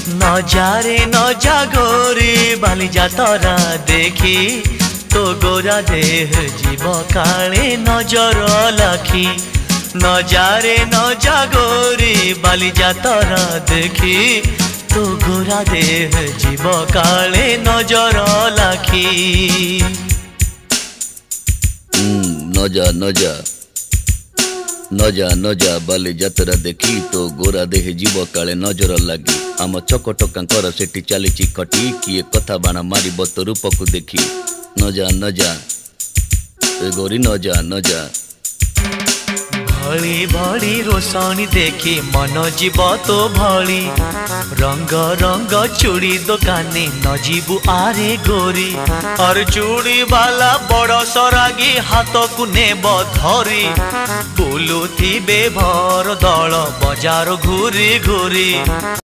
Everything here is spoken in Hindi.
नजारे नजा गोरी बाली जातरा देखी तो गोरा देह जीव काले नजर लाखी। नजारे नजा गोरी बाली जातरा देखी तो गोरा देह जीव काले नजर लाखी। नजा नजा नजा नजा बाली जातरा देखी तो गोरा देह जीव काले नजर लगी। आम चकटकांकर सेठी चली खटी किए कथा बाण मार तो रूप को देखी। नजा नजा गोरी नजा नजा भली भली रोशनी देखी मन जीव तो भली। रंग रंग चूड़ी दुकानी न जीवु आरे गोरी। और चूड़ी वाला बड़ सरागी हाथ को नेब धरी। बुलुथिबे भर दल बजार घूरी घूरी।